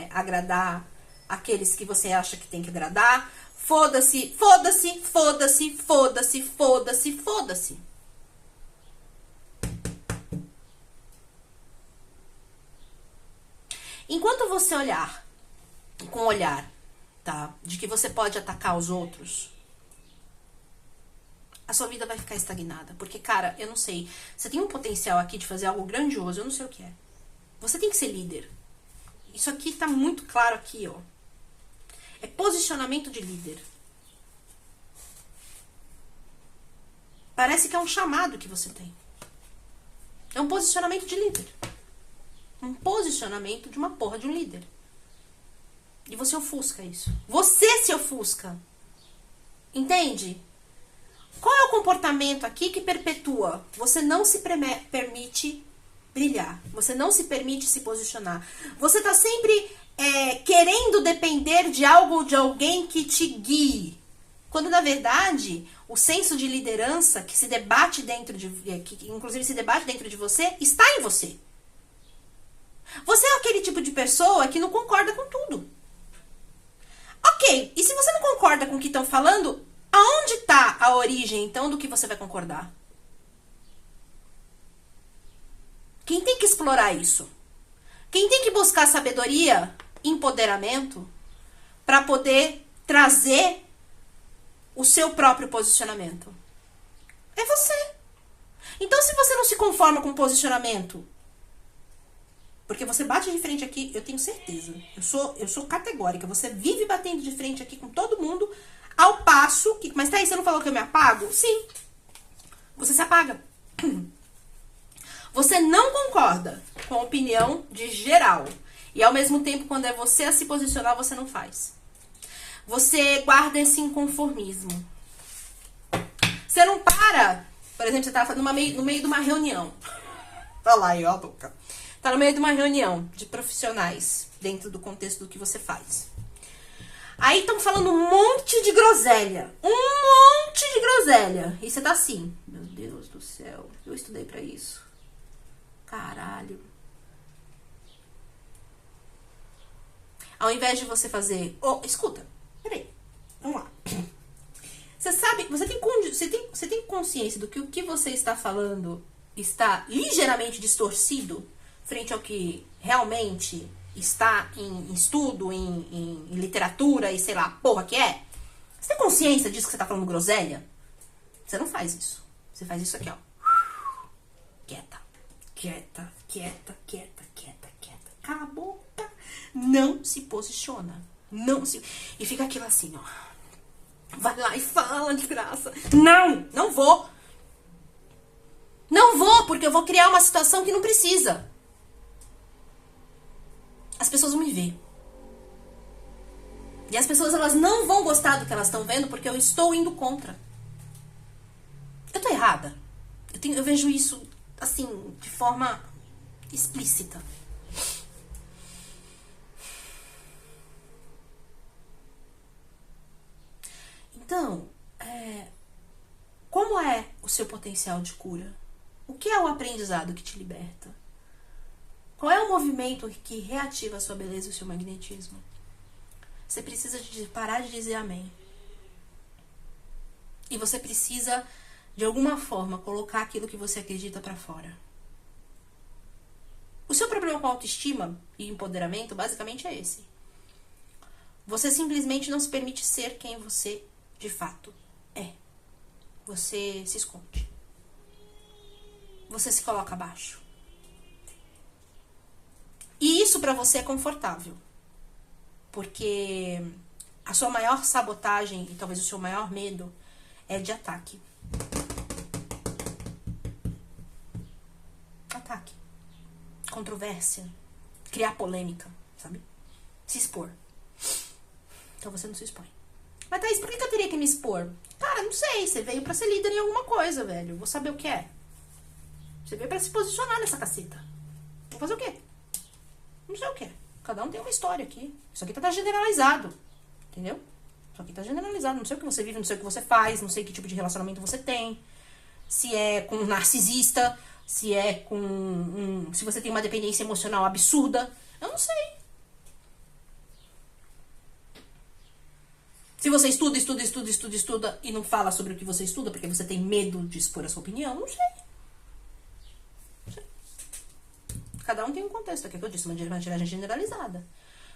agradar aqueles que você acha que tem que agradar. Foda-se, foda-se, foda-se, foda-se, foda-se, foda-se. Enquanto você olhar com o olhar, tá, de que você pode atacar os outros, a sua vida vai ficar estagnada. Porque, cara, eu não sei, você tem um potencial aqui de fazer algo grandioso, eu não sei o que é. Você tem que ser líder. Isso aqui tá muito claro aqui, ó. É posicionamento de líder. Parece que é um chamado que você tem. É um posicionamento de líder. Um posicionamento de uma porra de um líder. E você ofusca isso. Você se ofusca. Entende? Qual é o comportamento aqui que perpetua? Você não se permite brilhar. Você não se permite se posicionar. Você tá sempre querendo depender de algo ou de alguém que te guie. Quando, na verdade, o senso de liderança que se debate que inclusive se debate dentro de você, está em você. Você é aquele tipo de pessoa que não concorda com tudo. Ok, e se você não concorda com o que estão falando, aonde está a origem, então, do que você vai concordar? Quem tem que explorar isso? Quem tem que buscar sabedoria, empoderamento, para poder trazer o seu próprio posicionamento? É você. Então, se você não se conforma com o posicionamento, porque você bate de frente aqui, eu tenho certeza. Eu sou categórica. Você vive batendo de frente aqui com todo mundo, ao passo que... Mas tá aí, você não falou que eu me apago? Sim. Você se apaga. Você não concorda com a opinião de geral. E ao mesmo tempo, quando é você a se posicionar, você não faz. Você guarda esse inconformismo. Você não para... Por exemplo, você tá no meio de uma reunião. Olha lá aí, ó a boca. Tá no meio de uma reunião de profissionais, dentro do contexto do que você faz. Aí estão falando um monte de groselha. Um monte de groselha. E você tá assim, meu Deus do céu, eu estudei pra isso. Caralho. Ao invés de você fazer... Oh, escuta, peraí, vamos lá. Você sabe, você tem consciência do que o que você está falando está ligeiramente distorcido frente ao que realmente está em estudo, em literatura e sei lá, porra que é? Você tem consciência disso que você está falando groselha? Você não faz isso. Você faz isso aqui, ó. Quieta, quieta, quieta, quieta, quieta, quieta. Cala a boca. Não se posiciona. Não se... E fica aquilo assim, ó. Vai lá e fala, de graça. Não, não vou. Não vou, porque eu vou criar uma situação que não precisa. As pessoas vão me ver. E as pessoas, elas não vão gostar do que elas estão vendo, porque eu estou indo contra. Eu tô errada. Eu vejo isso, assim, de forma explícita. Então, como é o seu potencial de cura? O que é o aprendizado que te liberta? Qual é o movimento que reativa a sua beleza e o seu magnetismo? Você precisa parar de dizer amém. E você precisa, de alguma forma, colocar aquilo que você acredita pra fora. O seu problema com autoestima e empoderamento, basicamente, é esse. Você simplesmente não se permite ser quem você de fato é. Você se esconde. Você se coloca abaixo. E isso pra você é confortável. Porque a sua maior sabotagem e talvez o seu maior medo é de ataque. Ataque. Controvérsia. Criar polêmica, sabe? Se expor. Então você não se expõe. Mas, Thaís, por que eu teria que me expor? Cara, não sei. Você veio pra ser líder em alguma coisa, velho. Vou saber o que é. Você veio pra se posicionar nessa caceta. Vou fazer o quê? Não sei o que. Cada um tem uma história aqui. Isso aqui tá generalizado. Entendeu? Isso aqui tá generalizado. Não sei o que você vive, não sei o que você faz, não sei que tipo de relacionamento você tem. Se é com um narcisista, se é com se você tem uma dependência emocional absurda. Eu não sei. Se você estuda e não fala sobre o que você estuda porque você tem medo de expor a sua opinião, não sei. Cada um tem um contexto, aqui que eu disse, uma tiragem generalizada.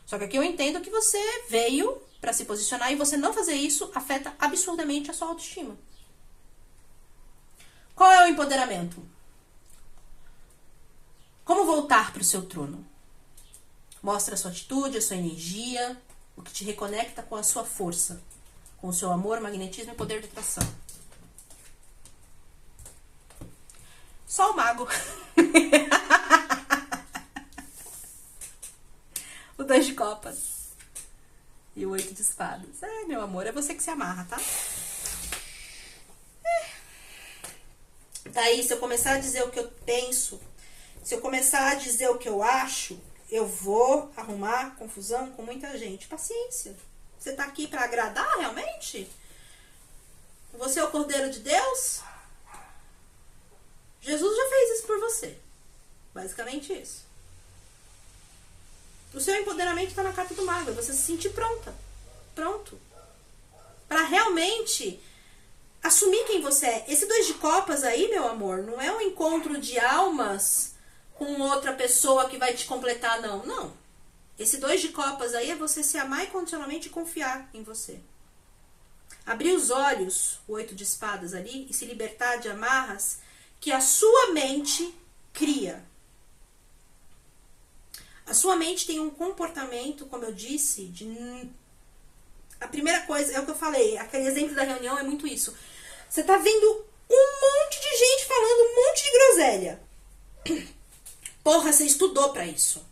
Só que aqui eu entendo que você veio pra se posicionar e você não fazer isso afeta absurdamente a sua autoestima. Qual é o empoderamento? Como voltar pro seu trono? Mostra a sua atitude, a sua energia, o que te reconecta com a sua força, com o seu amor, magnetismo e poder de atração. Só o mago. O 2 de copas. E o 8 de espadas. Meu amor, é você que se amarra, tá? Daí, se eu começar a dizer o que eu penso, se eu começar a dizer o que eu acho, eu vou arrumar confusão com muita gente. Paciência. Você tá aqui pra agradar, realmente? Você é o Cordeiro de Deus? Jesus já fez isso por você. Basicamente isso. O seu empoderamento está na carta do mago. É você se sentir pronta. Pronto. Para realmente assumir quem você é. Esse 2 de copas aí, meu amor, não é um encontro de almas com outra pessoa que vai te completar, não. Não. Esse 2 de copas aí é você se amar incondicionalmente e confiar em você. Abrir os olhos, o 8 de espadas ali, e se libertar de amarras que a sua mente cria. A sua mente tem um comportamento, como eu disse, a primeira coisa, é o que eu falei, aquele exemplo da reunião é muito isso. Você tá vendo um monte de gente falando um monte de groselha. Porra, você estudou pra isso.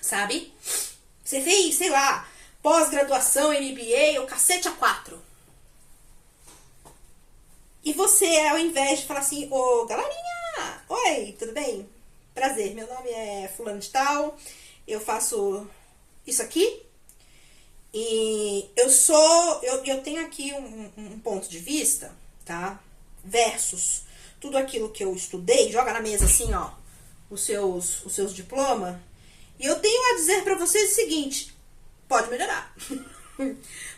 Sabe? Você fez, sei lá, pós-graduação, MBA, ou cacete A4. E você, ao invés de falar assim, ô, galerinha, oi, tudo bem? Prazer, meu nome é fulano de tal, eu faço isso aqui e eu tenho aqui um ponto de vista, tá? Versus tudo aquilo que eu estudei, joga na mesa assim, ó, os seus diplomas E eu tenho a dizer pra vocês o seguinte, pode melhorar.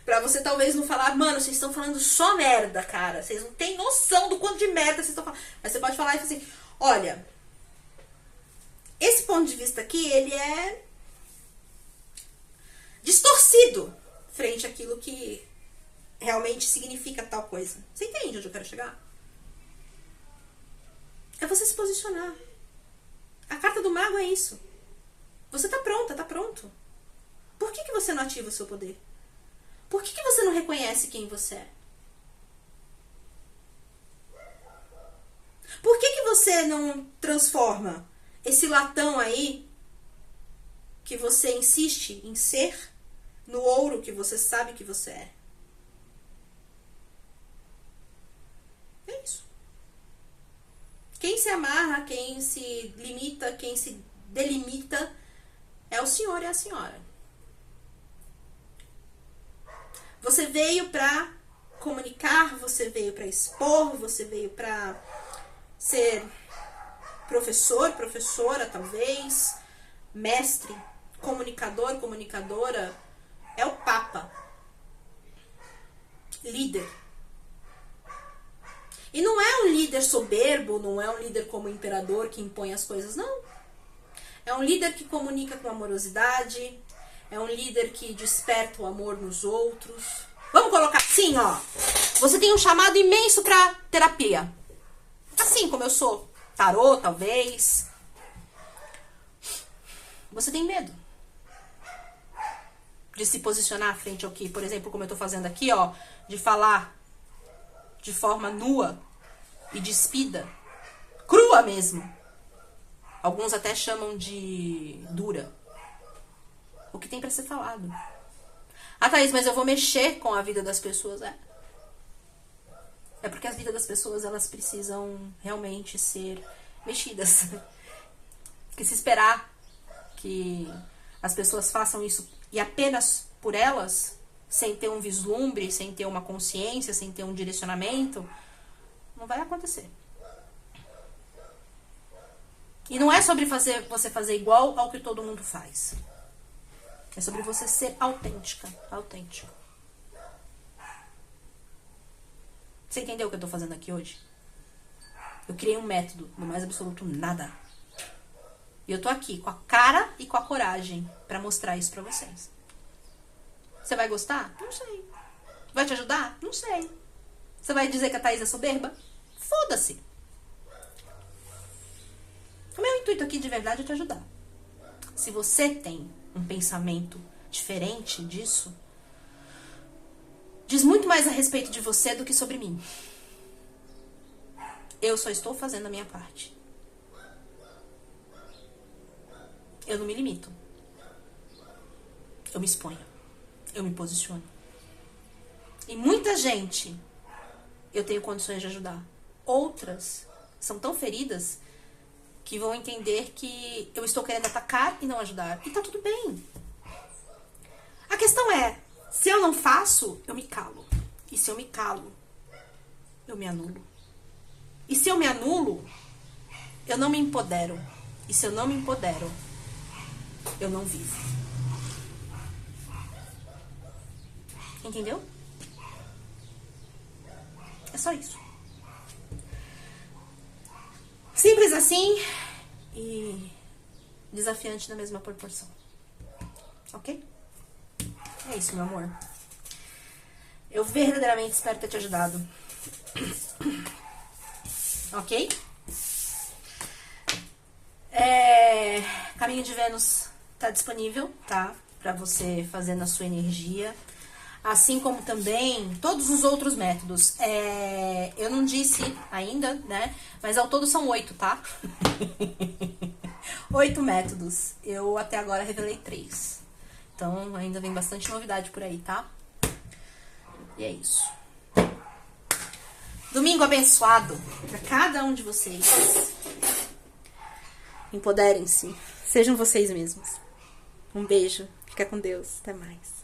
Pra você talvez não falar, mano, vocês estão falando só merda, cara. Vocês não têm noção do quanto de merda vocês estão falando. Mas você pode falar e falar assim, olha, esse ponto de vista aqui, ele é distorcido frente àquilo que realmente significa tal coisa. Você entende onde eu quero chegar? É você se posicionar. A carta do mago é isso. Você tá pronta, tá pronto. Por que você não ativa o seu poder? Por que você não reconhece quem você é? Por que você não transforma esse latão aí que você insiste em ser no ouro que você sabe que você é? É isso. Quem se amarra, quem se limita, quem se delimita é o senhor e a senhora. Você veio pra comunicar, você veio pra expor, você veio pra ser professor, professora talvez, mestre, comunicador, comunicadora, é o Papa. Líder. E não é um líder soberbo, não é um líder como o imperador que impõe as coisas, não. É um líder que comunica com amorosidade, é um líder que desperta o amor nos outros. Vamos colocar assim, ó. Você tem um chamado imenso pra terapia. Assim como eu sou. Tarô, talvez. Você tem medo de se posicionar frente ao que, por exemplo, como eu tô fazendo aqui, ó, de falar de forma nua e despida, crua mesmo. Alguns até chamam de dura. O que tem pra ser falado. Ah, Thaís, mas eu vou mexer com a vida das pessoas. É porque as vidas das pessoas, elas precisam realmente ser mexidas. Porque se esperar que as pessoas façam isso e apenas por elas, sem ter um vislumbre, sem ter uma consciência, sem ter um direcionamento, não vai acontecer. E não é sobre você fazer igual ao que todo mundo faz. É sobre você ser autêntica, autêntico. Você entendeu o que eu tô fazendo aqui hoje? Eu criei um método, no mais absoluto nada. E eu tô aqui com a cara e com a coragem pra mostrar isso pra vocês. Você vai gostar? Não sei. Vai te ajudar? Não sei. Você vai dizer que a Thaís é soberba? Foda-se. O meu intuito aqui de verdade é te ajudar. Se você tem um pensamento diferente disso, diz muito mais a respeito de você do que sobre mim. Eu só estou fazendo a minha parte. Eu não me limito. Eu me exponho. Eu me posiciono. E muita gente eu tenho condições de ajudar. Outras são tão feridas que vão entender que eu estou querendo atacar e não ajudar. E tá tudo bem. A questão é, se eu não faço, eu me calo. E se eu me calo, eu me anulo. E se eu me anulo, eu não me empodero. E se eu não me empodero, eu não vivo. Entendeu? É só isso. Simples assim e desafiante na mesma proporção. Ok? É isso, meu amor. Eu verdadeiramente espero ter te ajudado. Ok? Caminho de Vênus tá disponível, tá? Pra você fazer na sua energia. Assim como também todos os outros métodos. Eu não disse ainda, né? Mas ao todo são 8, tá? 8 métodos. Eu até agora revelei 3. Então ainda vem bastante novidade por aí, tá? E é isso. Domingo abençoado pra cada um de vocês. Empoderem-se. Sejam vocês mesmos. Um beijo. Fica com Deus. Até mais.